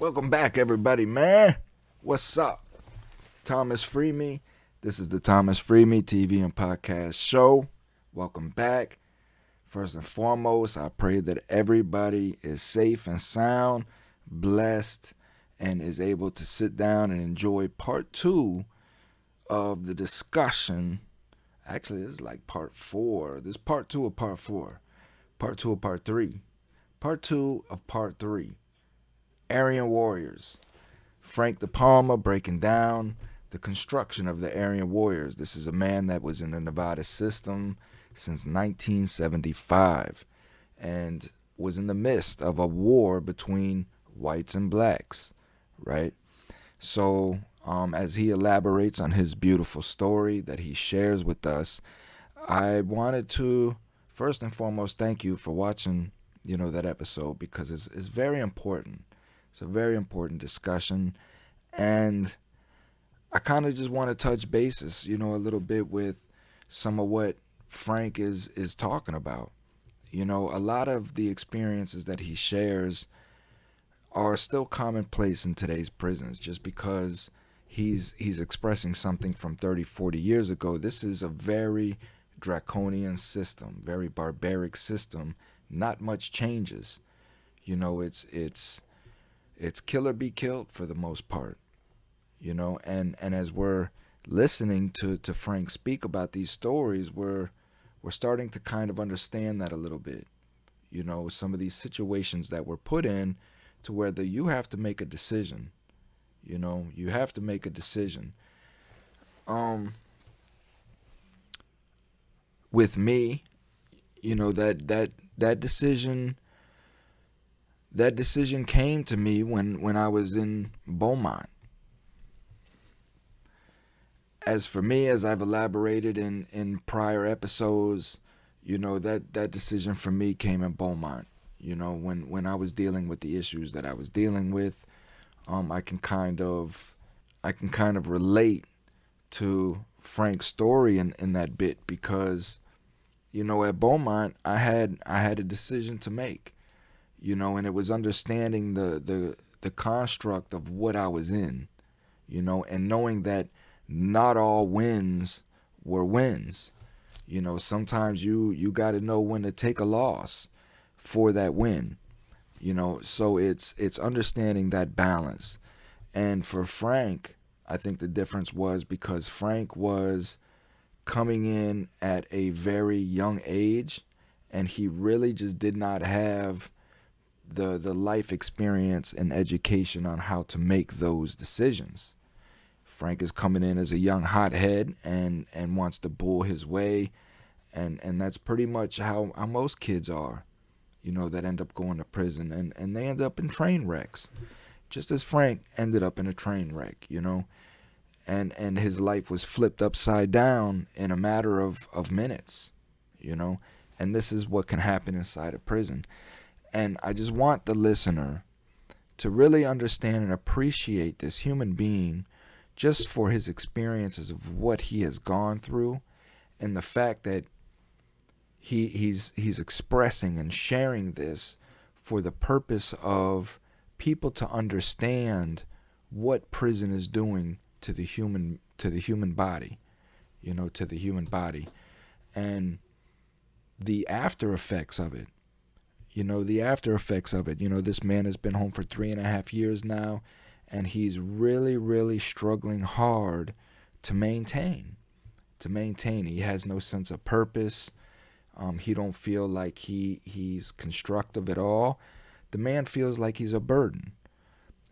Welcome back, everybody, man. What's up? Thomas FreeMe. This is the Thomas FreeMe TV and podcast show. Welcome back. First and foremost, I pray that everybody is safe and sound, blessed, and is able to sit down and enjoy part 2 of the discussion. Actually, this is like part 4. This is part 2 of part 4. Part 2 of part 3. Part 2 of part 3. Aryan Warriors. Frank DePalma breaking down the construction of the Aryan Warriors. This is a man that was in the Nevada system since 1975 and was in the midst of a war between whites and blacks, right? So as he elaborates on his beautiful story that he shares with us, I wanted to first and foremost thank you for watching, that episode, because it's very important. It's a very important discussion, and I kind of just want to touch bases, a little bit with some of what Frank is talking about. A lot of the experiences that he shares are still commonplace in today's prisons just because he's expressing something from 30, 40 years ago. This is a very draconian system, very barbaric system. Not much changes. It's kill or be killed for the most part, and as we're listening to Frank speak about these stories, we're starting to kind of understand that a little bit. Some of these situations that we're put in to where you have to make a decision. You have to make a decision. With me, that decision. That decision came to me when I was in Beaumont. As for me, as I've elaborated in prior episodes, that decision for me came in Beaumont. When I was dealing with the issues that I was dealing with, I can kind of relate to Frank's story in that bit because, at Beaumont I had a decision to make. And it was understanding the construct of what I was in, and knowing that not all wins were wins. Sometimes you got to know when to take a loss for that win, so it's understanding that balance. And for Frank, I think the difference was because Frank was coming in at a very young age, and he really just did not have the life experience and education on how to make those decisions. Frank is coming in as a young hothead and wants to bull his way, and that's pretty much how most kids are, that end up going to prison, and they end up in train wrecks, just as Frank ended up in a train wreck, and his life was flipped upside down in a matter of minutes, and this is what can happen inside of prison. And I just want the listener to really understand and appreciate this human being just for his experiences of what he has gone through, and the fact that he's expressing and sharing this for the purpose of people to understand what prison is doing to the human body, to the human body, and the after effects of it. This man has been home for 3.5 years now, and he's really, really struggling hard to maintain. He has no sense of purpose. He don't feel like he's constructive at all. The man feels like he's a burden.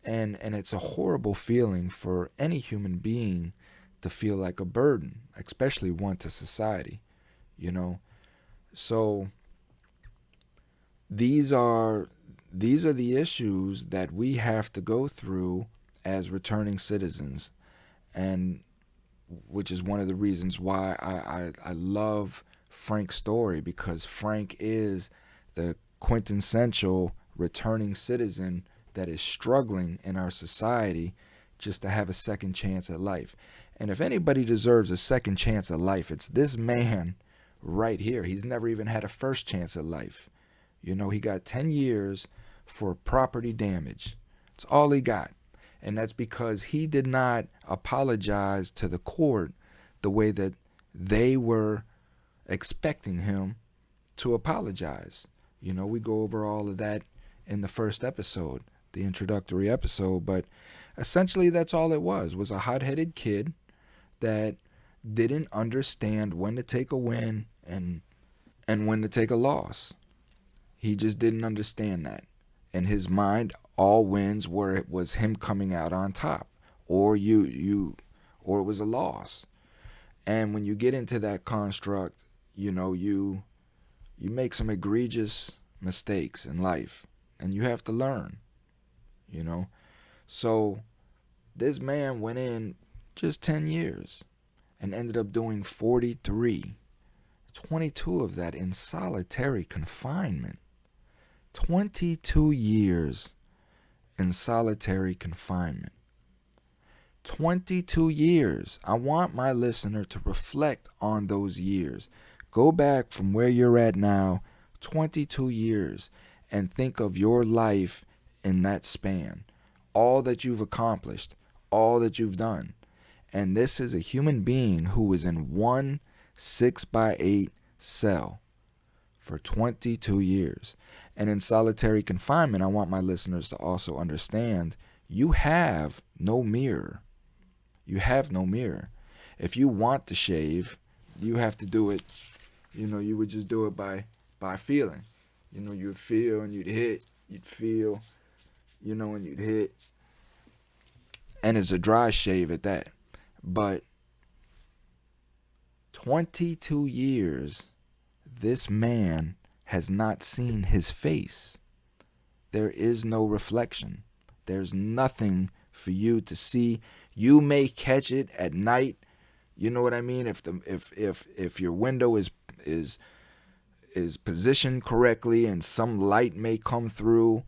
And it's a horrible feeling for any human being to feel like a burden, especially one to society, So These are the issues that we have to go through as returning citizens, and which is one of the reasons why I love Frank's story, because Frank is the quintessential returning citizen that is struggling in our society just to have a second chance at life. And if anybody deserves a second chance at life, it's this man right here. He's never even had a first chance at life. He got 10 years for property damage. It's all he got. And that's because he did not apologize to the court the way that they were expecting him to apologize. We go over all of that in the first episode, the introductory episode, but essentially that's all it was a hot-headed kid that didn't understand when to take a win and when to take a loss. He just didn't understand that. In his mind, all wins was him coming out on top, or or it was a loss. And when you get into that construct, you make some egregious mistakes in life, and you have to learn. So this man went in just 10 years and ended up doing 43, 22 of that in solitary confinement. 22 years in solitary confinement. 22 years. I want my listener to reflect on those years. Go back from where you're at now, 22 years, and think of your life in that span. All that you've accomplished, all that you've done. And this is a human being who is in one 6x8 cell for 22 years. And in solitary confinement, I want my listeners to also understand you have no mirror. You have no mirror. If you want to shave, you have to do it, you would just do it by feeling. You'd feel and you'd hit, you'd feel, and you'd hit. And it's a dry shave at that. But 22 years, this man has not seen his face. There is no reflection. There's nothing for you to see. You may catch it at night. You know what I mean? If your window is positioned correctly and some light may come through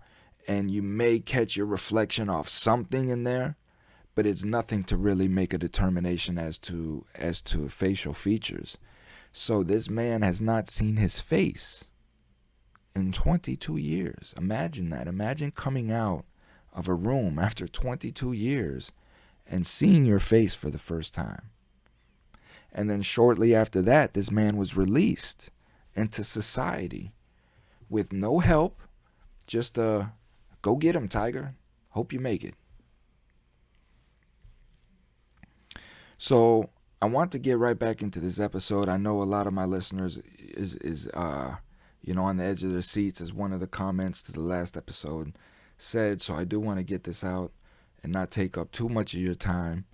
and you may catch your reflection off something in there, but it's nothing to really make a determination as to facial features. So this man has not seen his face in 22 years. Imagine that. Imagine coming out of a room after 22 years and seeing your face for the first time. And then shortly after that, this man was released into society with no help. Just go get him, Tiger. Hope you make it. So I want to get right back into this episode. I know a lot of my listeners is on the edge of their seats, as one of the comments to the last episode said. So I do want to get this out and not take up too much of your time.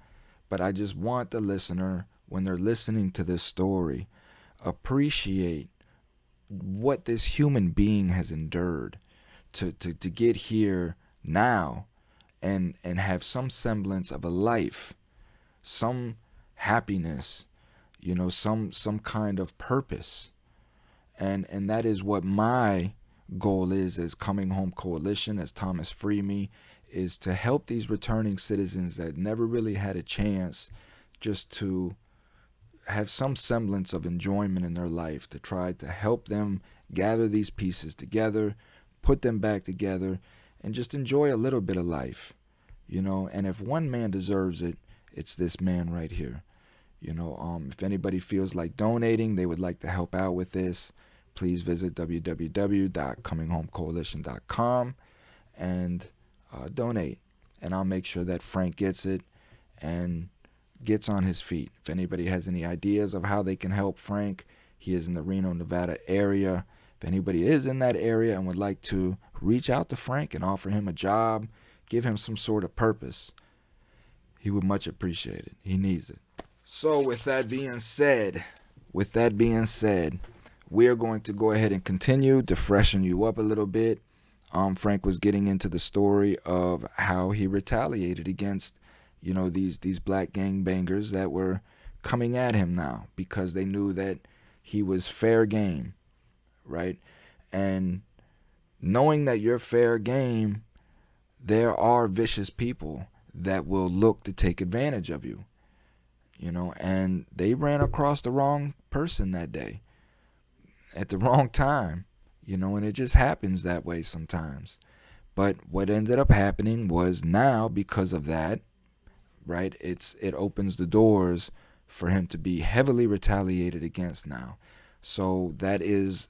But I just want the listener, when they're listening to this story, appreciate what this human being has endured to get here now and have some semblance of a life, some happiness, some kind of purpose. And that is what my goal is as Coming Home Coalition, as Thomas FreeMe, is to help these returning citizens that never really had a chance just to have some semblance of enjoyment in their life, to try to help them gather these pieces together, put them back together, and just enjoy a little bit of life, And if one man deserves it, it's this man right here. If anybody feels like donating, they would like to help out with this, please visit www.cominghomecoalition.com and donate. And I'll make sure that Frank gets it and gets on his feet. If anybody has any ideas of how they can help Frank, he is in the Reno, Nevada area. If anybody is in that area and would like to reach out to Frank and offer him a job, give him some sort of purpose, he would much appreciate it. He needs it. So with that being said, we are going to go ahead and continue to freshen you up a little bit. Frank was getting into the story of how he retaliated against, these black gangbangers that were coming at him now because they knew that he was fair game, right? And knowing that you're fair game, there are vicious people that will look to take advantage of you, and they ran across the wrong person that day at the wrong time, and it just happens that way sometimes. But what ended up happening was now, because of that, right, it opens the doors for him to be heavily retaliated against now. So that is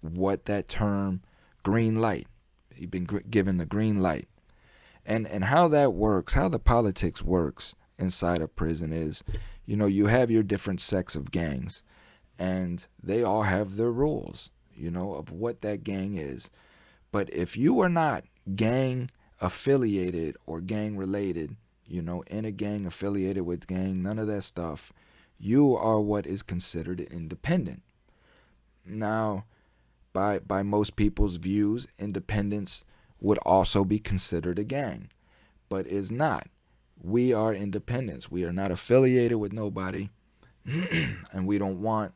what that term green light. He's been given the green light. And how that works, how the politics works inside a prison is, you have your different sects of gangs, and they all have their rules, of what that gang is. But if you are not gang affiliated or gang related, in a gang, affiliated with gang, none of that stuff, you are what is considered independent. Now, by most people's views, independence would also be considered a gang, but is not. We are independents. We are not affiliated with nobody, and we don't want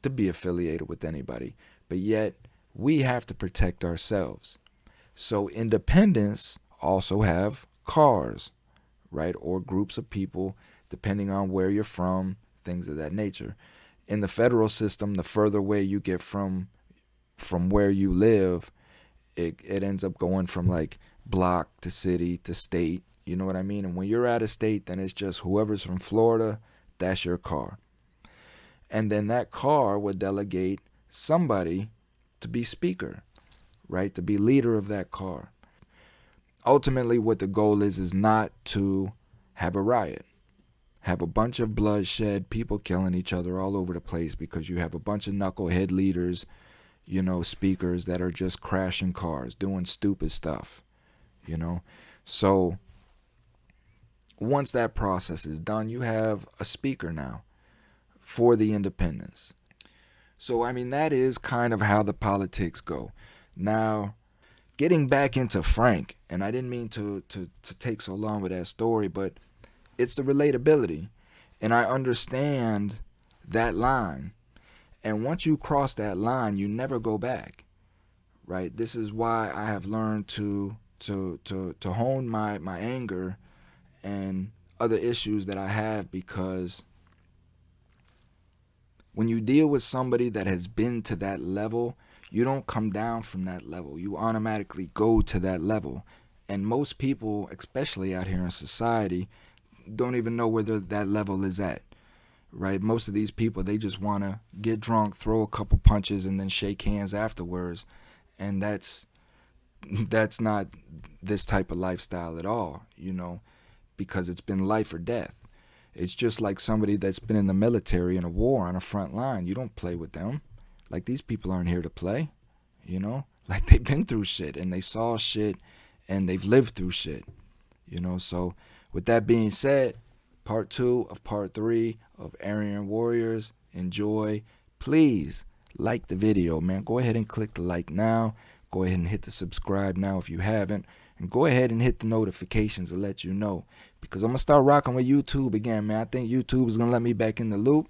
to be affiliated with anybody. But yet, we have to protect ourselves. So independents also have cars, right? Or groups of people, depending on where you're from, things of that nature. In the federal system, the further away you get from where you live, it ends up going from like block to city to state. You know what I mean? And when you're out of state, then it's just whoever's from Florida, that's your car. And then that car would delegate somebody to be speaker, right? To be leader of that car. Ultimately, what the goal is not to have a riot, have a bunch of bloodshed, people killing each other all over the place because you have a bunch of knucklehead leaders, speakers that are just crashing cars, doing stupid stuff, So once that process is done, you have a speaker now for the independents. So, that is kind of how the politics go. Now, getting back into Frank, and I didn't mean to take so long with that story, but it's the relatability. And I understand that line. And once you cross that line, you never go back, right? This is why I have learned to hone my anger and other issues that I have, because when you deal with somebody that has been to that level, you don't come down from that level. You automatically go to that level. And most people, especially out here in society, don't even know where that level is at, right? Most of these people, they just want to get drunk, throw a couple punches, and then shake hands afterwards. And that's not this type of lifestyle at all, because it's been life or death. It's just like somebody that's been in the military in a war on a front line. You don't play with them. Like, these people aren't here to play, Like, they've been through shit, and they saw shit, and they've lived through shit, So with that being said, part 2 of part 3 of Aryan Warriors. Enjoy. Please like the video, man. Go ahead and click the like now. Go ahead and hit the subscribe now if you haven't. And go ahead and hit the notifications to let you know. Because I'm going to start rocking with YouTube again, man. I think YouTube is going to let me back in the loop.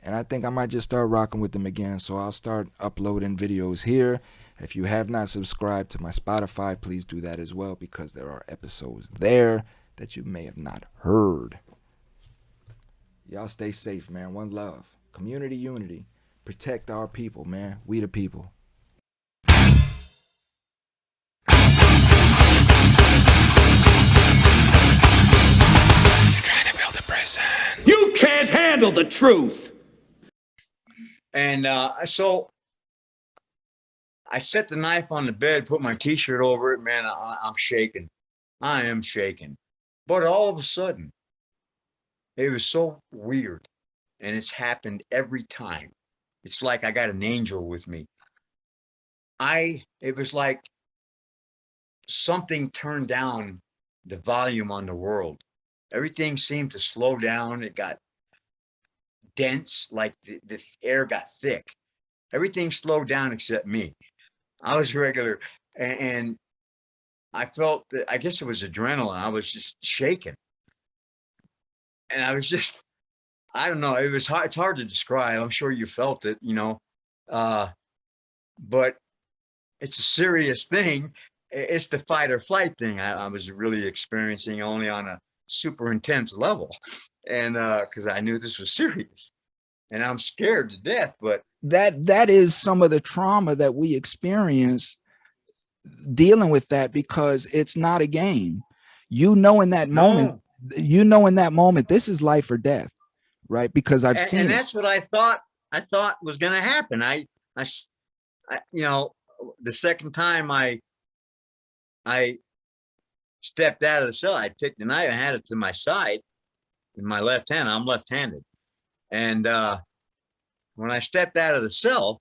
And I think I might just start rocking with them again. So I'll start uploading videos here. If you have not subscribed to my Spotify, please do that as well, because there are episodes there that you may have not heard. Y'all stay safe, man. One love. Community unity. Protect our people, man. We the people. You can't handle the truth. And so I set the knife on the bed, put my t-shirt over it. Man, I'm shaking. I am shaking. But all of a sudden, it was so weird. And it's happened every time. It's like I got an angel with me. It was like something turned down the volume on the world. Everything seemed to slow down. It got dense, like the air got thick. Everything slowed down except me. I was regular, and I felt that, I guess it was adrenaline. I was just shaking. And I was just, I don't know. It was hard. It's hard to describe. I'm sure you felt it, but it's a serious thing. It's the fight or flight thing I was really experiencing, only on a super intense level. And because I knew this was serious, and I'm scared to death. But that is some of the trauma that we experience dealing with that, because it's not a game. You know, in that moment, No. this is life or death, right? Because I've And seen it. that's what I thought was going to happen. You know, the second time I stepped out of the cell, I picked the knife and had it to my side in my left hand. I'm left-handed. And when I stepped out of the cell,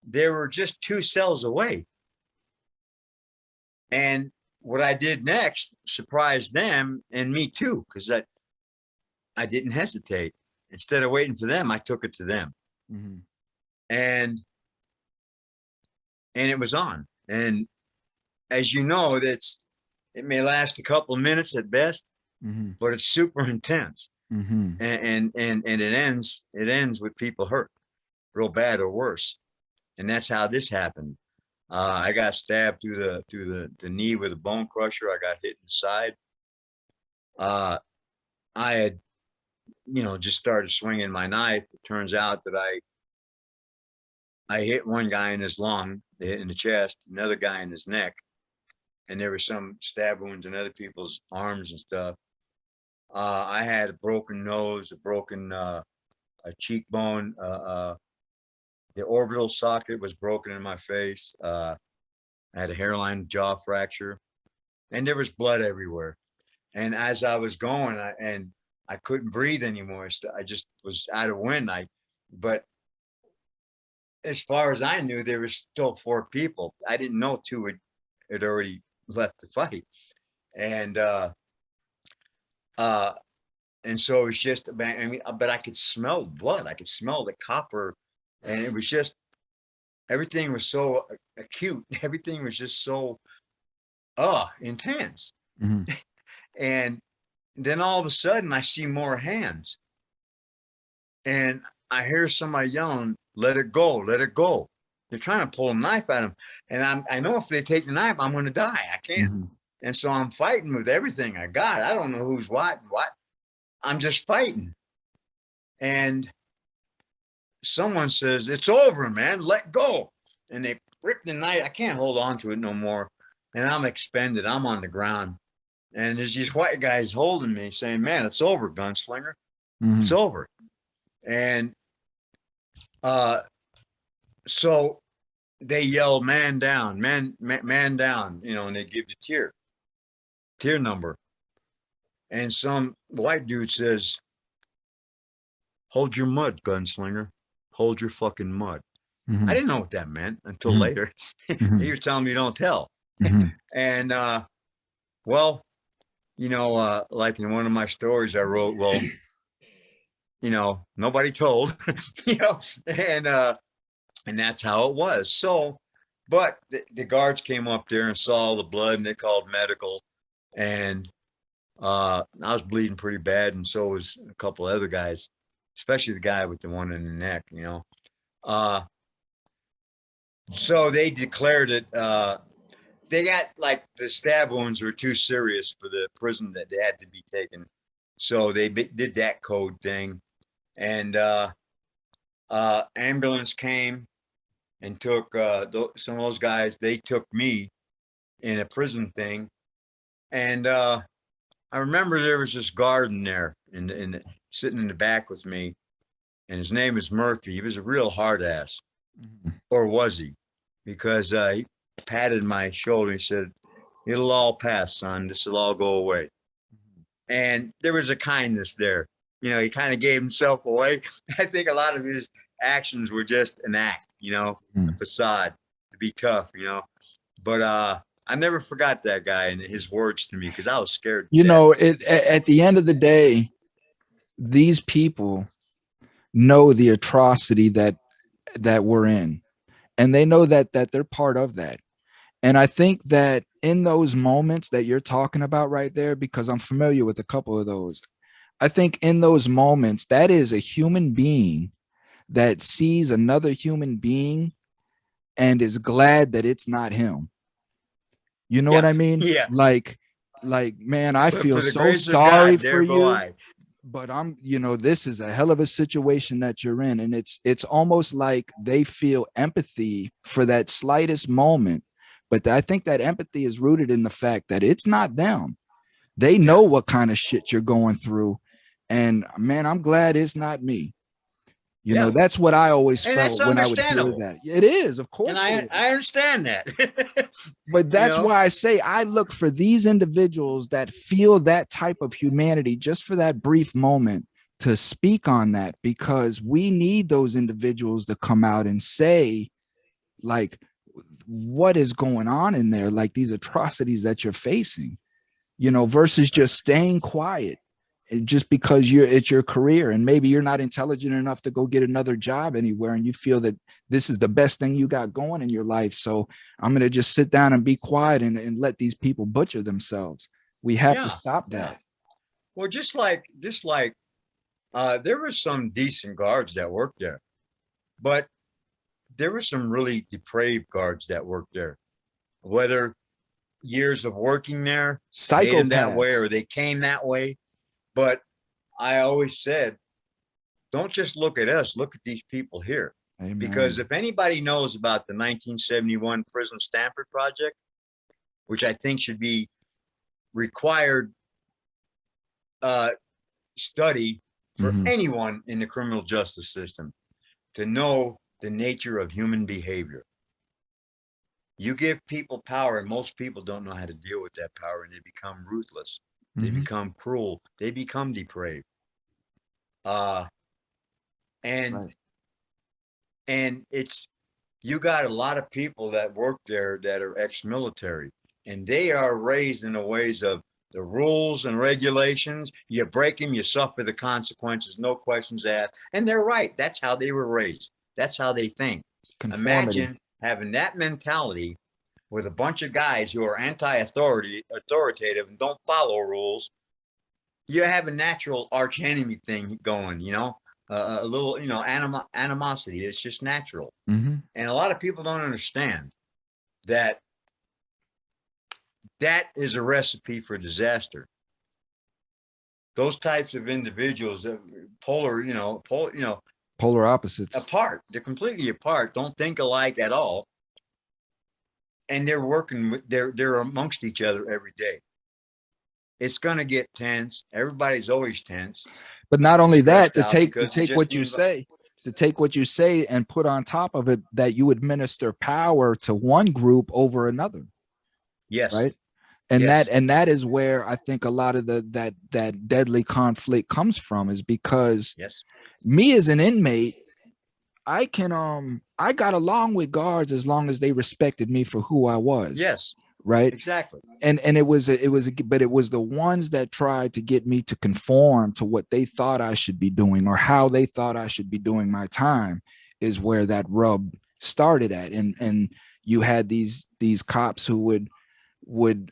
there were just 2 cells away. And what I did next surprised them and me too, because I didn't hesitate. Instead of waiting for them, I took it to them. Mm-hmm. And it was on. And as you know, it may last a couple of minutes at best, Mm-hmm. but it's super intense. Mm-hmm. And it ends with people hurt real bad or worse. And that's how this happened. I got stabbed through the knee with a bone crusher. I got hit in the side. I had, just started swinging my knife. It turns out that I hit one guy in his lung, hit in the chest, another guy in his neck, and there were some stab wounds in other people's arms and stuff. I had a broken nose, a broken a cheekbone. The orbital socket was broken in my face. I had a hairline jaw fracture, and there was blood everywhere. And as I was going, I couldn't breathe anymore. I just was out of wind. But as far as I knew, there was still 4 people. I didn't know 2 had already left the fight. And so it was just, but I could smell blood. I could smell the copper, and it was just, everything was so acute. Everything was just so, intense. Mm-hmm. And then all of a sudden I see more hands, and I hear somebody yelling, "Let it go, let it go." They're trying to pull a knife at him. And I know if they take the knife, I'm going to die. I can't. Mm-hmm. And so I'm fighting with everything I got. I don't know who's what. I'm just fighting. And someone says, "It's over, man. Let go." And they rip the knife. I can't hold on to it no more. And I'm expended. I'm on the ground. And there's these white guys holding me saying, "Man, it's over, gunslinger. Mm-hmm. It's over." And so they yell, "Man down, man down," and they give you tier number. And some white dude says, "Hold your mud, gunslinger. Hold your fucking mud." Mm-hmm. I didn't know what that meant until Mm-hmm. later. Mm-hmm. He was telling me, "Don't tell." Mm-hmm. And well, like in one of my stories I wrote, well, nobody told, and that's how it was. So, but the guards came up there and saw all the blood, and they called medical, and I was bleeding pretty bad, and so was a couple of other guys, especially the guy with the one in the neck. So they declared it. They got, like, the stab wounds were too serious for the prison that they had to be taken, so they did that code thing, and ambulance came and took some of those guys. They took me in a prison thing, and I remember there was this guard in there, sitting in the back with me, and his name was Murphy. He was a real hard ass, or was he? Because he patted my shoulder. He said, "It'll all pass, son. This will all go away." And there was a kindness there. He kind of gave himself away. I think a lot of his actions were just an act, a facade to be tough, But I never forgot that guy and his words to me, because I was scared. At the end of the day, these people know the atrocity that we're in, and they know that they're part of that. And I think that in those moments that you're talking about right there, because I'm familiar with a couple of those, I think in those moments, that is a human being that sees another human being and is glad that it's not him. You know what I mean? Yeah. Like, man, I feel so God, sorry for you. I. But this is a hell of a situation that you're in. And it's almost like they feel empathy for that slightest moment But I think that empathy is rooted in the fact that it's not them. They know what kind of shit you're going through. And man, I'm glad it's not me. You know, that's what I always And that's felt when I would hear understandable. that. It is, of course. And I understand that. But that's why I say I look for these individuals that feel that type of humanity just for that brief moment to speak on that, because we need those individuals to come out and say, like, what is going on in there, like these atrocities that you're facing, you know, versus just staying quiet just because it's your career, and maybe you're not intelligent enough to go get another job anywhere, and you feel that this is the best thing you got going in your life, so I'm going to just sit down and be quiet and let these people butcher themselves. We have to stop that. Well, just like there were some decent guards that worked there, but there were some really depraved guards that worked there, whether years of working there made them that way or they came that way. But I always said, don't just look at us, look at these people here. Amen. Because if anybody knows about the 1971 Prison Stamford Project, which I think should be required study for anyone in the criminal justice system to know the nature of human behavior. You give people power, and most people don't know how to deal with that power, and they become ruthless. They become cruel. They become depraved. And it's, you got a lot of people that work there that are ex-military, and they are raised in the ways of the rules and regulations. You break them, you suffer the consequences, no questions asked. And they're right. That's how they were raised. That's how they think. Conformity. Imagine having that mentality with a bunch of guys who are authoritative and don't follow rules. You have a natural arch enemy thing going, you know, a little, you know, animosity. It's just natural. And a lot of people don't understand that that is a recipe for disaster. Those types of individuals, polar opposites, apart. They're completely apart. Don't think alike at all. And they're working, they're amongst each other every day. It's going to get tense. Everybody's always tense. But not only that, to take what you say and put on top of it that you administer power to one group over another. Yes. Right. And that is where I think a lot of that deadly conflict comes from, is because me as an inmate, I got along with guards as long as they respected me for who I was. Yes. Right. Exactly. And it was the ones that tried to get me to conform to what they thought I should be doing or how they thought I should be doing my time is where that rub started at. And you had these cops who would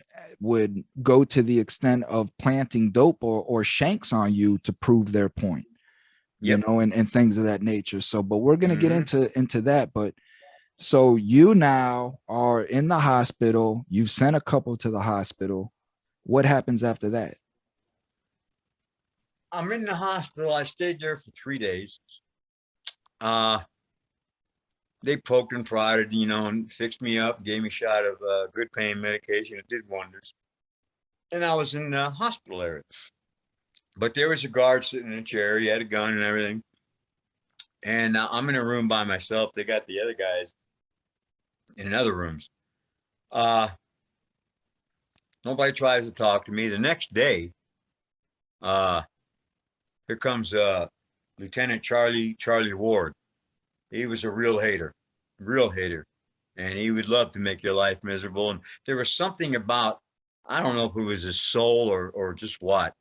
go to the extent of planting dope or shanks on you to prove their point. You know, and things of that nature. So, but we're going to get into that. But so you now are in the hospital. You've sent a couple to the hospital. What happens after that? I'm in the hospital. I stayed there for 3 days. They poked and prodded, you know, and fixed me up, gave me a shot of good pain medication. It did wonders. And I was in the hospital area. But there was a guard sitting in a chair. He had a gun and everything. And I'm in a room by myself. They got the other guys in other rooms. Nobody tries to talk to me. The next day, here comes Lieutenant Charlie Ward. He was a real hater. And he would love to make your life miserable. And there was something about, I don't know if it was his soul or just what,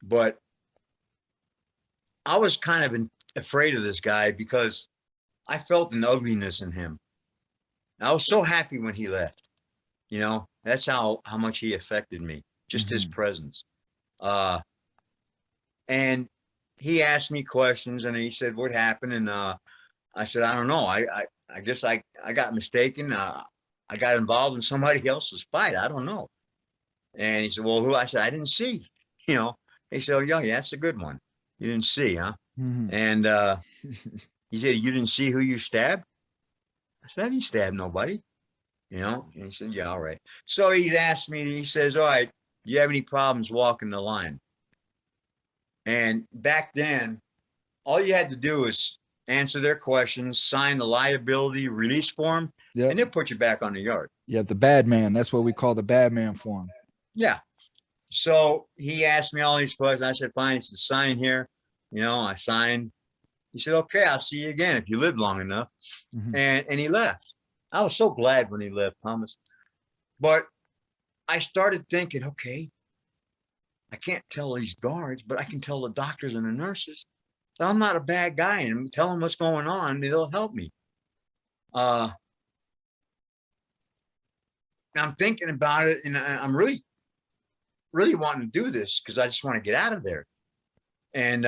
but I was kind of afraid of this guy because I felt an ugliness in him. I was so happy when he left. You know, that's how much he affected me, just his presence. And he asked me questions and he said, what happened? And I said, I don't know. I guess I got mistaken. I got involved in somebody else's fight. I don't know. And he said, well, who? I said, I didn't see, you know. He said, oh, yeah, that's a good one. You didn't see, huh? And he said, you didn't see who you stabbed? I said, I didn't stab nobody. And he said, yeah, all right. So he asked me, he says, all right, do you have any problems walking the line? And back then, all you had to do was answer their questions, sign the liability release form, Yep. and they'll put you back on the yard. Yeah, the bad man. That's what we call the bad man form. Yeah. So he asked me all these questions. I said, fine. He said, sign here. I signed. He said, okay, I'll see you again if you live long enough. Mm-hmm. And he left. I was so glad when he left, Thomas. But I started thinking, okay, I can't tell these guards, but I can tell the doctors and the nurses that I'm not a bad guy, and tell them what's going on, and they'll help me. I'm thinking about it, and I'm really, really wanting to do this because I just want to get out of there. And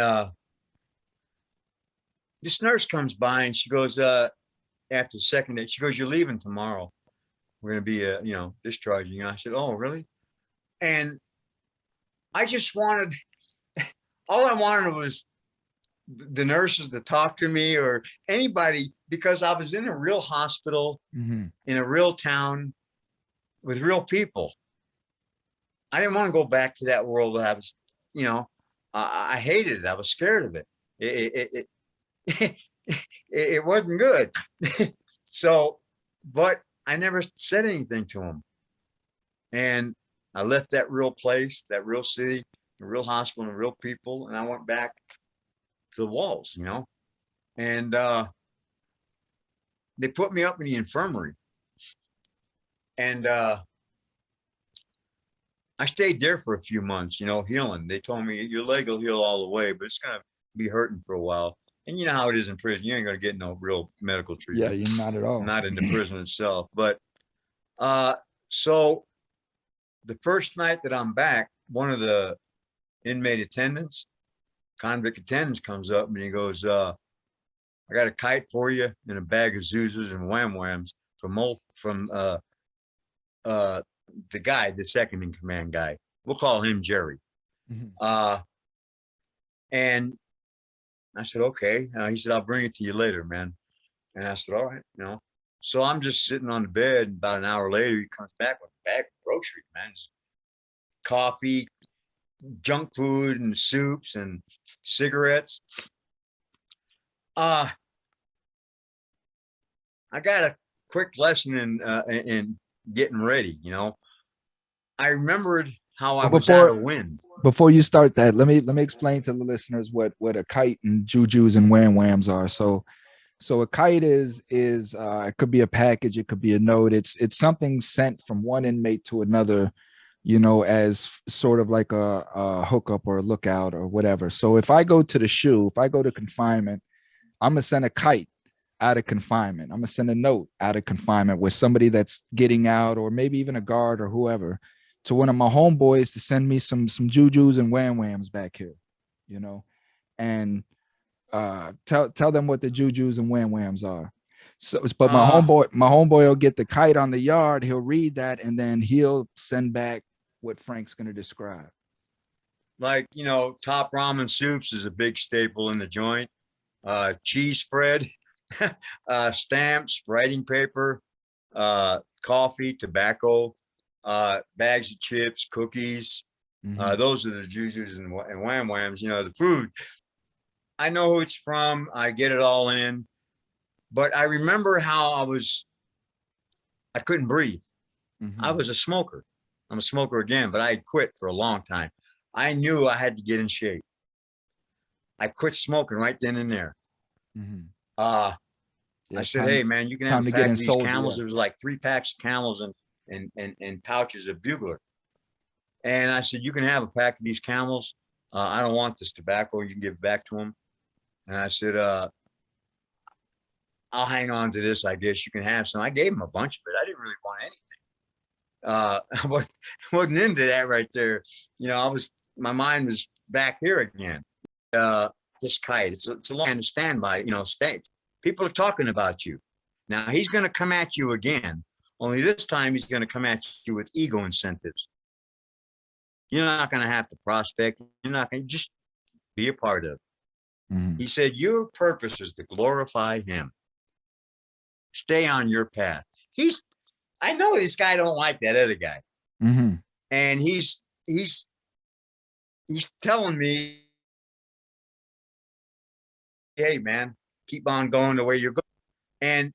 this nurse comes by and she goes, after the second day, she goes, you're leaving tomorrow. We're going to be, discharging you. I said, oh, really? And I just wanted, all I wanted was the nurses to talk to me or anybody, because I was in a real hospital, Mm-hmm. in a real town with real people. I didn't want to go back to that world. I was, I hated it. I was scared of it. It wasn't good. So, but I never said anything to him. And I left that real place, that real city, the real hospital, and real people. And I went back to the walls, and they put me up in the infirmary. And I stayed there for a few months, healing. They told me your leg will heal all the way, but it's going to be hurting for a while. And you know how it is in prison. You ain't going to get no real medical treatment. Yeah, you're not at all. Not in the prison itself. But so the first night that I'm back, one of the inmate attendants, convict attendants, comes up and he goes, I got a kite for you and a bag of Zuzas and wham whams from the guy, the second in command guy. We'll call him Jerry. Mm-hmm. And I said, okay. He said, I'll bring it to you later, man. And I said, all right, So I'm just sitting on the bed. About an hour later, he comes back with a bag of groceries, man. It's coffee, junk food, and soups and cigarettes. I got a quick lesson in getting ready. I remembered how I was out of wind. Before you start that, let me explain to the listeners what a kite and jujus and wham whams are. So a kite is it could be a package, it could be a note. It's something sent from one inmate to another, as sort of like a hookup or a lookout or whatever. So if I go to the SHU, if I go to confinement, I'm gonna send a kite out of confinement. I'm gonna send a note out of confinement with somebody that's getting out, or maybe even a guard or whoever, to one of my homeboys to send me some jujus and wham whams back here, and tell them what the jujus and wham whams are. So, but my homeboy will get the kite on the yard. He'll read that, and then he'll send back what Frank's going to describe. Like, top ramen soups is a big staple in the joint. Cheese spread, stamps, writing paper, coffee, tobacco, bags of chips, cookies. Mm-hmm. Those are the jujus and wham whams. The food. I know who it's from. I get it all in. But I remember how I couldn't breathe. Mm-hmm. I was a smoker. I'm a smoker again, but I had quit for a long time. I knew I had to get in shape. I quit smoking right then and there. Mm-hmm. I said, hey, man, you can have a pack of these Camels. There was like 3 packs of Camels and pouches of Bugler. And I said, you can have a pack of these Camels. I don't want this tobacco. You can give it back to them. And I said, I'll hang on to this. I guess you can have some. I gave him a bunch of it. I didn't really want anything. I wasn't into that right there. My mind was back here again. This kite, it's a long time to stand by, state. People are talking about you. Now he's going to come at you again. Only this time he's going to come at you with ego incentives. You're not going to have to prospect. You're not going to just be a part of it. Mm-hmm. He said, your purpose is to glorify him. Stay on your path. I know this guy don't like that other guy. Mm-hmm. And he's telling me, hey man, keep on going the way you're going. And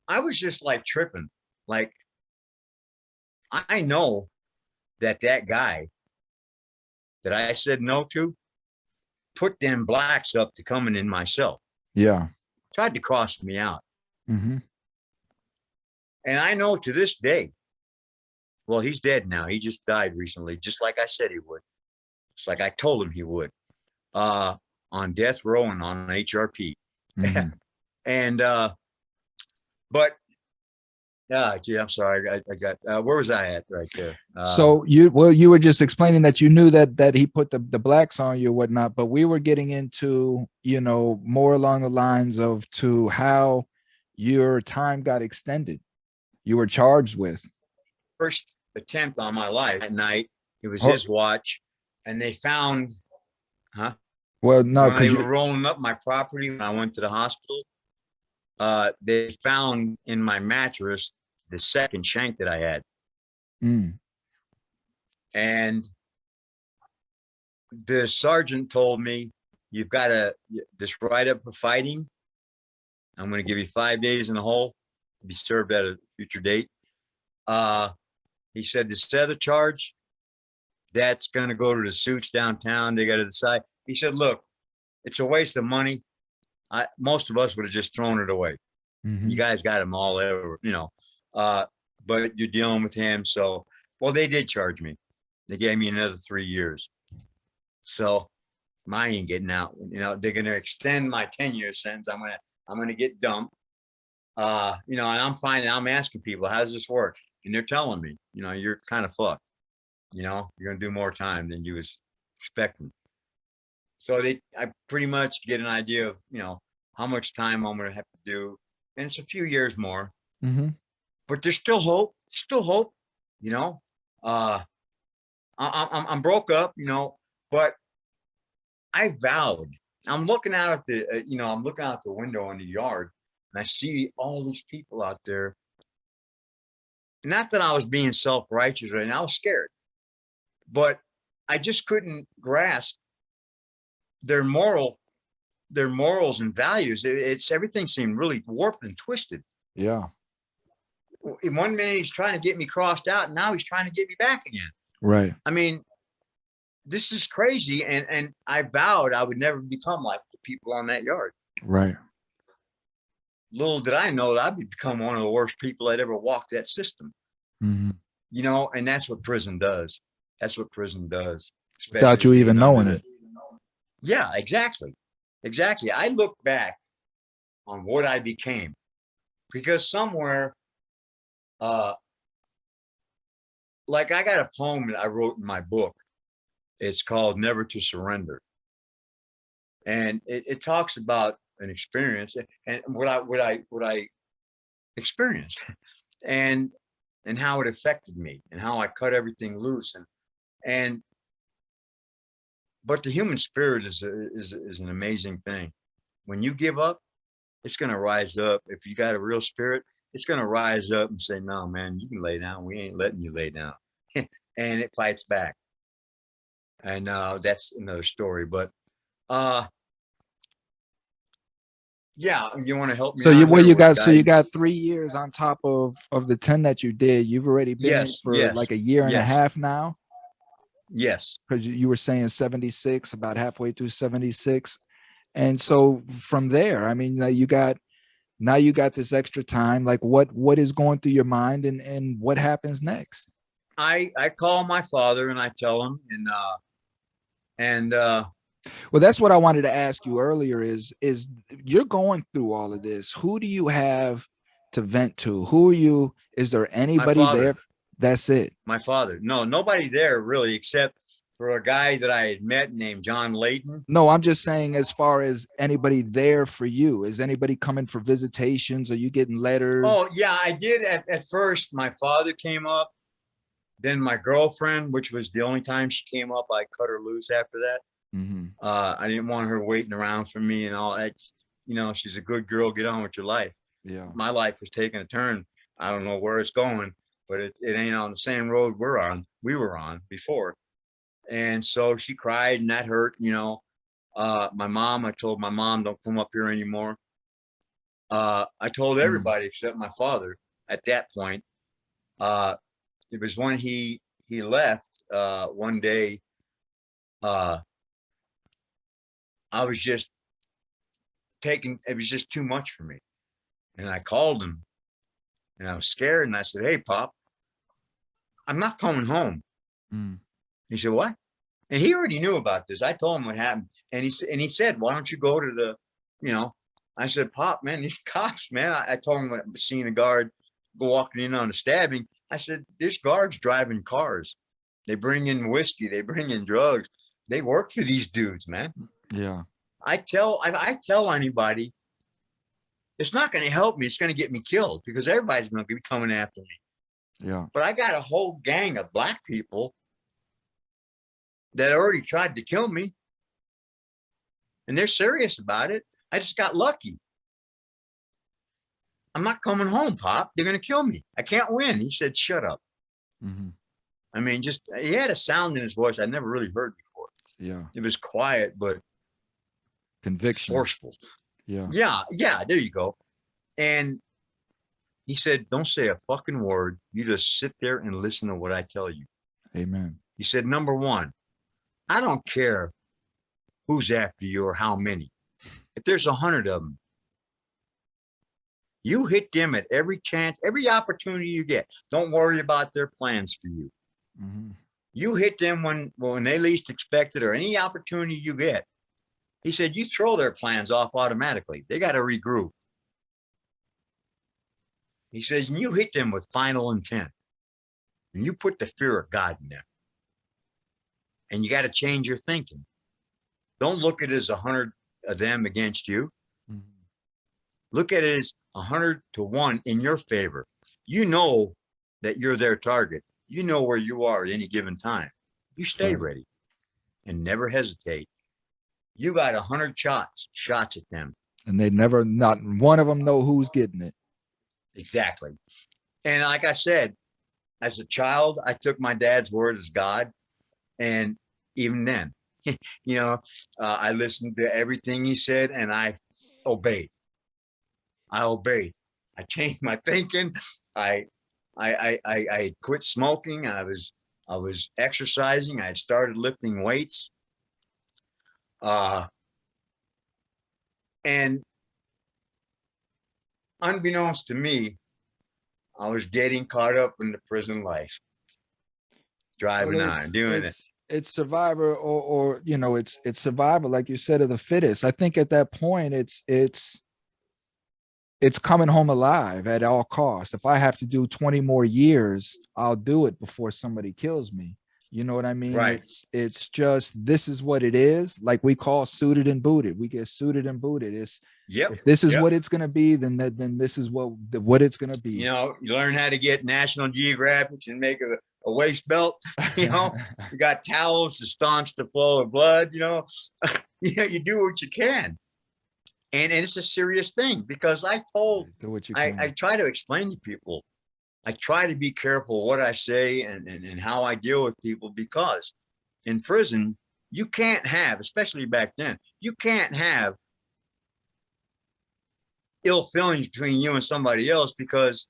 I was just like tripping. Like, I know that guy that I said no to put them blacks up to coming in myself. Yeah. Tried to cross me out. Mm-hmm. And I know to this day, well, he's dead now. He just died recently, just like I said he would. It's like I told him he would. On death row and on HRP. Mm-hmm. And but gee, I'm sorry. I got where was I at right there? So you were just explaining that you knew that he put the blacks on you or whatnot, but we were getting into, more along the lines of to how your time got extended. You were charged with. First attempt on my life at night. It was Oh, his watch, and they found, well, no, when they because were rolling up my property when I went to the hospital, they found in my mattress the second shank that I had. And the sergeant told me, you've got to just write up for fighting. I'm going to give you 5 days in the hole, be served at a future date. He said, this other charge, that's going to go to the suits downtown. They got to decide. He said, look, it's a waste of money. Most of us would have just thrown it away. Mm-hmm. You guys got him all over, but you're dealing with him. So, well, they did charge me. They gave me another 3 years. So mine ain't getting out. They're going to extend my 10-year sentence. I'm going to get dumped. And I'm asking people, how does this work? And they're telling me, you're kind of fucked. You're going to do more time than you was expecting. So I pretty much get an idea of, how much time I'm going to have to do. And it's a few years more. Mm-hmm. But there's still hope. I'm broke up, but I vowed. I'm looking out at the window in the yard, and I see all these people out there. Not that I was being self-righteous right now, I was scared, but I just couldn't grasp their morals and values. It's everything seemed really warped and twisted. Yeah. In 1 minute he's trying to get me crossed out, and now he's trying to get me back again. Right. I mean, this is crazy. And I vowed I would never become like the people on that yard. Right. Little did I know that I'd become one of the worst people that ever walked that system. Mm-hmm. And that's what prison does. That's what prison does. Without you even knowing it. Yeah, exactly. Exactly. I look back on what I became because somewhere, like I got a poem that I wrote in my book. It's called Never to Surrender. And it talks about an experience and what I experienced and how it affected me and how I cut everything loose. But the human spirit is an amazing thing. When you give up, it's going to rise up. If you got a real spirit, it's going to rise up and say, no, man, you can lay down. We ain't letting you lay down. And it fights back. And that's another story. But yeah, you want to help me? So you got 3 years on top of the 10 that you did. You've already been in for like a year and a half now. Yes. Because you were saying 76, about halfway through 76. And so from there, I mean, you got this extra time. Like what is going through your mind and what happens next? I call my father and I tell him well, that's what I wanted to ask you earlier is you're going through all of this. Who do you have to vent to? Who are you? Is there anybody there? That's it. My father. No, nobody there really, except for a guy that I had met named John Layton. No, I'm just saying as far as anybody there for you. Is anybody coming for visitations? Are you getting letters? Oh, yeah, I did. At first, my father came up. Then my girlfriend, which was the only time she came up, I cut her loose after that. Mm-hmm. I didn't want her waiting around for me and all that. She's a good girl. Get on with your life. Yeah. My life was taking a turn. I don't know where it's going. but it ain't on the same road we were on before. And so she cried, and that hurt, you know. I told my mom, don't come up here anymore. I told Mm, everybody except my father at that point. It was when he left one day. Uh, I was just it was just too much for me. And I called him, and I was scared. And I said, "Hey, Pop, I'm not coming home." mm, He said, "What?" And he already knew about this. I told him what happened. And he said, "Why don't you go to the, you know," I said, "Pop, man, these cops, man." I told him what I seen a guard go walking in on a stabbing. I said, "This guard's driving cars. They bring in whiskey. They bring in drugs. They work for these dudes, man." yeah, I tell anybody, it's not going to help me. It's going to get me killed because everybody's going to be coming after me. yeah, But I got a whole gang of black people that already tried to kill me, and they're serious about it. I just got lucky. I'm not coming home, Pop. They're going to kill me. I can't win. He said, "Shut up." hmm, I mean, just he had a sound in his voice I never really heard before. yeah. It was quiet, but Conviction. forceful. Yeah, Yeah, there you go. And he said, "Don't say a fucking word. You just sit there and listen to what I tell you." amen. He said, "Number one, I don't care who's after you or how many. If there's 100 of them, you hit them at every chance, every opportunity you get. Don't worry about their plans for you. Hmm. You hit them when they least expect it or any opportunity you get." He said, "You throw their plans off automatically. They got to regroup." He says, "And you hit them with final intent, and you put the fear of God in them. And you got to change your thinking. Don't look at it as 100 of them against you. Hmm. Look at it as 100-1 in your favor. You know that you're their target. You know where you are at any given time. You stay Right. ready and never hesitate. You got 100 shots at them." And they never, not one of them know who's getting it. Exactly. And like I said, as a child, I took my dad's word as God. And even then, I listened to everything he said, and I obeyed. I obeyed. I changed my thinking. I quit smoking. I was exercising. I had started lifting weights. And unbeknownst to me, I was getting caught up in the prison life, Well, driving on, doing it. it's survivor or it's survival, like you said, of the fittest. I think at that point it's coming home alive at all costs. If I have to do 20 more years, I'll do it before somebody kills me. You know what I mean? Right. It's just, this is what it is. Like we call suited and booted. We get suited and booted. It's, Yep. if this is Yep. what it's gonna be, then this is what it's gonna be. You learn how to get National Geographic and make a waist belt. You got towels to staunch the flow of blood. You do what you can. And it's a serious thing because Do what you can. I try to explain to people, I try to be careful what I say and how I deal with people, because in prison, you can't have, especially back then, you can't have ill feelings between you and somebody else, because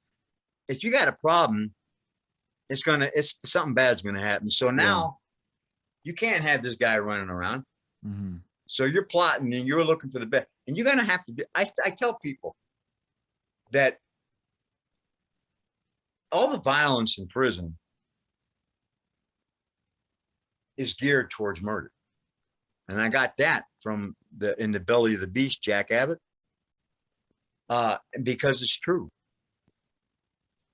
if you got a problem, it's something bad's gonna happen. So now you can't have this guy running around. Mm-hmm. So you're plotting and you're looking for the best, and you're gonna have to do. I tell people that all the violence in prison is geared towards murder, and I got that from In the Belly of the Beast, Jack Abbott, because it's true.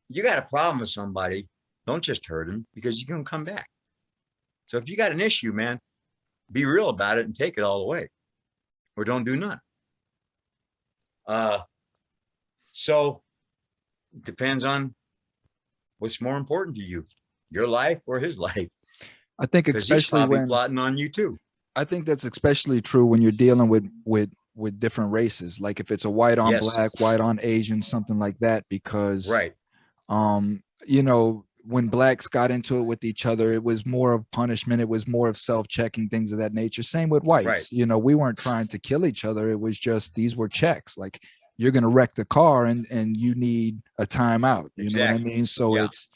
You got a problem with somebody, don't just hurt him, because you can come back. So if you got an issue, man, be real about it and take it all the way, or don't do none. So it depends on what's more important to you, your life or his life. I think Because he's especially probably when plotting on you too. I think that's especially true when you're dealing with different races. Like if it's a white on Yes. black, white on Asian, something like that, because Right. you know, when blacks got into it with each other, it was more of punishment. It was more of self-checking, things of that nature. Same with Right. whites. You know, we weren't trying to kill each other. It was just, these were checks. Like, you're going to wreck the car and you need a timeout. You know what I Exactly. mean? So Yeah. it's,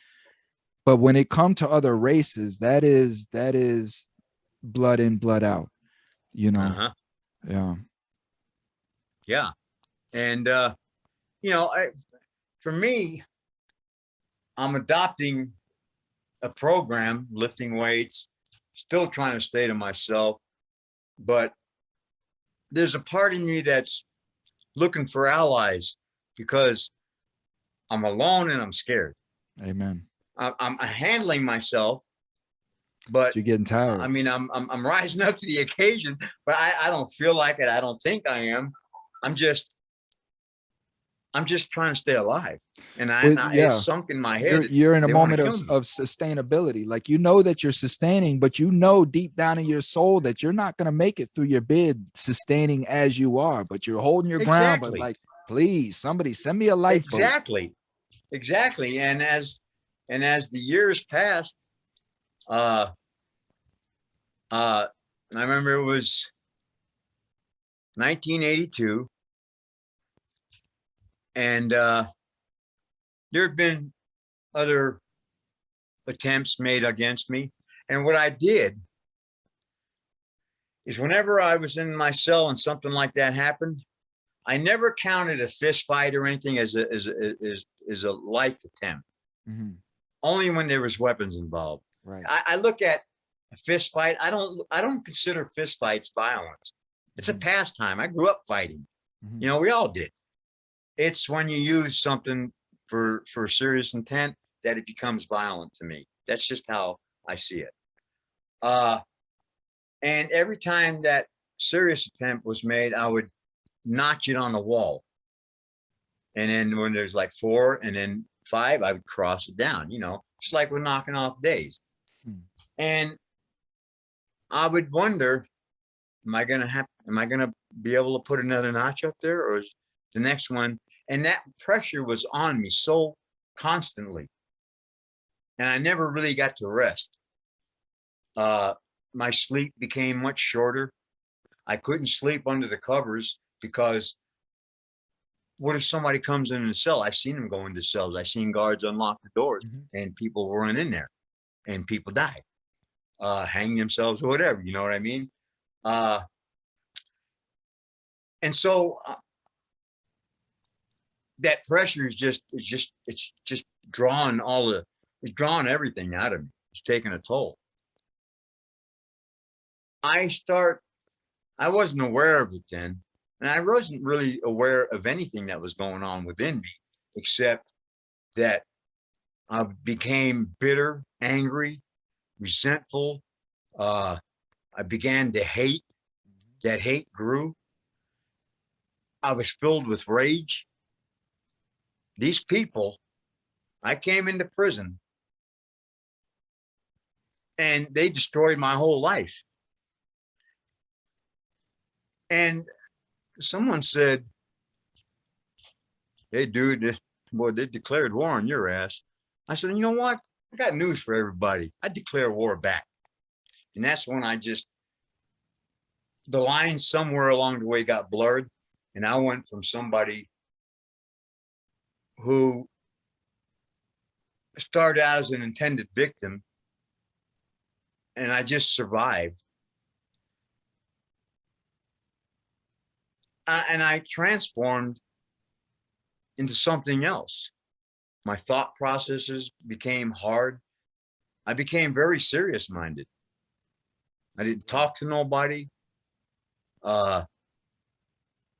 but when it comes to other races, that is blood in, blood out, you know? Uh-huh. Yeah. Yeah. And, for me, I'm adopting a program, lifting weights, still trying to stay to myself. But there's a part of me that's looking for allies because I'm alone and I'm scared. Amen. I'm handling myself, but You're getting I tired. mean, I'm rising up to the occasion, but I don't feel like it. I don't think I am. I'm just trying to stay alive, and Well, it's yeah, sunk in my you're head that you're in a they want to moment kill me. of sustainability. Like, you know that you're sustaining, but you know deep down in your soul that you're not going to make it through your bid sustaining as you are, but you're holding your ground. But Exactly, like, please, somebody send me a lifeboat. exactly, exactly. And as the years passed, uh, I remember it was 1982, and there had been other attempts made against me. And what I did is, whenever I was in my cell and something like that happened, I never counted a fist fight or anything as a life attempt. Mhm. Only when there was weapons involved. Right. I look at a fist fight. I don't consider fist fights violence. It's a Mhm. pastime. I grew up fighting. Mhm. We all did. It's when you use something for serious intent that it becomes violent to me. That's just how I see it. Uh, and every time that serious attempt was made, I would notch it on the wall. And then when there's like 4 and then 5, I would cross it down, it's like we're knocking off days. Mhm. And I would wonder, am I gonna be able to put another notch up there, or is the next one? And that pressure was on me so constantly. And I never really got to rest. Uh, my sleep became much shorter. I couldn't sleep under the covers because what if somebody comes in the cell? I've seen them go into cells. I've seen guards unlock the doors Mhm. and people run in there and people die, hang themselves or whatever. You know what I mean? Uh, and so that pressure it's just drawing it's drawing everything out of me. It's taking a toll. I start, I wasn't aware of it then. And I wasn't really aware of anything that was going on within me, except that I became bitter, angry, resentful. Uh, I began to hate. That hate grew. I was filled with rage. These people, I came into prison and they destroyed my whole life. And someone said, "Hey, dude, boy, they declared war on your ass." I said, "You know what? I got news for everybody. I declare war back." And that's when the line somewhere along the way got blurred. And I went from somebody who started out as an intended victim and I just survived. And I transformed into something else. My thought processes became hard. I became very serious minded. I didn't talk to nobody. Uh,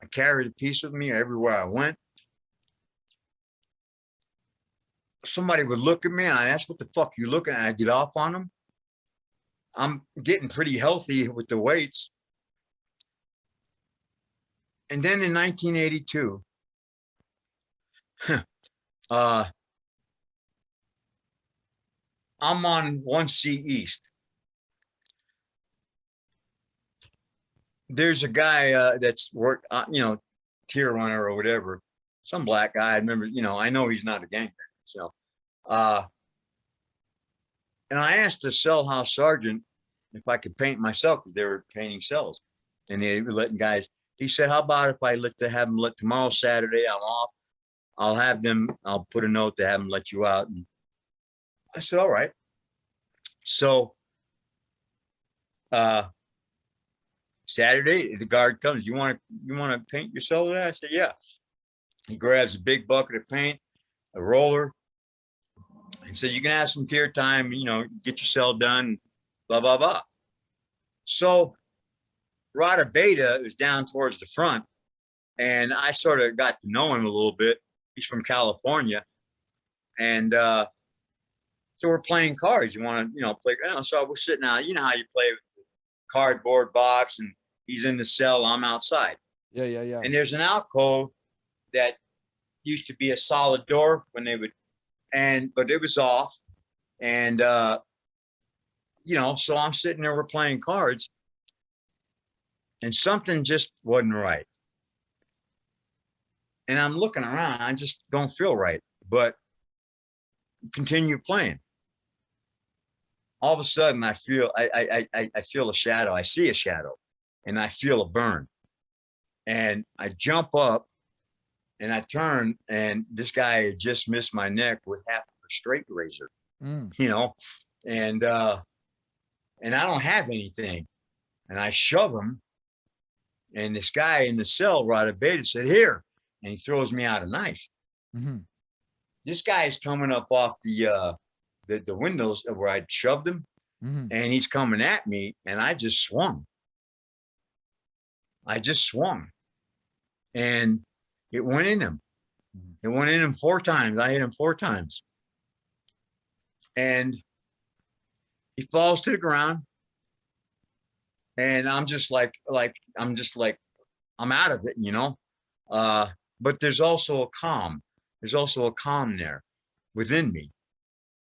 I carried a piece with me everywhere I went. Somebody would look at me and I'd ask, "What the fuck you looking at?" I'd get off on them. I'm getting pretty healthy with the weights. And then in 1982, uh, I'm on 1C East. There's a guy that's worked, tier runner or whatever, some black guy. I remember, I know he's not a gangbanger. So And I asked the cell house sergeant if I could paint myself because they were painting cells, and they were letting guys. He said, "How about if I have them let tomorrow Saturday? I'm off. I'll put a note to have them let you out." And I said, "All right." So Saturday, the guard comes. You want to paint your cell today? I said, "Yeah." He grabs a big bucket of paint, a roller, and said, "You can have some tier time. Get your cell done." Blah blah blah. So Rada Beta was down towards the front, and I sort of got to know him a little bit. He's from California, and so we're playing cards. You want to, play? So we're sitting out. You know how you play with the cardboard box, and he's in the cell. I'm outside. Yeah. And there's an alcove that used to be a solid door when they would, but it was off, and so I'm sitting there. We're playing cards, and something just wasn't right. And I'm looking around. I just don't feel right, but continue playing. All of a sudden, I feel I feel a shadow. I see a shadow, and I feel a burn. And I jump up, and I turn, and this guy had just missed my neck with half of a straight razor. And I don't have anything, and I shove him. And this guy in the cell, Rada Beta, said, "Here," and he throws me out a knife. Mm-hmm. This guy is coming up off the windows where I shoved him, Mm-hmm. and he's coming at me, and I just swung. And it went in him. It went in him 4 times. I hit him 4 times, and he falls to the ground. And I'm just like I'm out of it, but there's also a calm. There's also a calm there within me.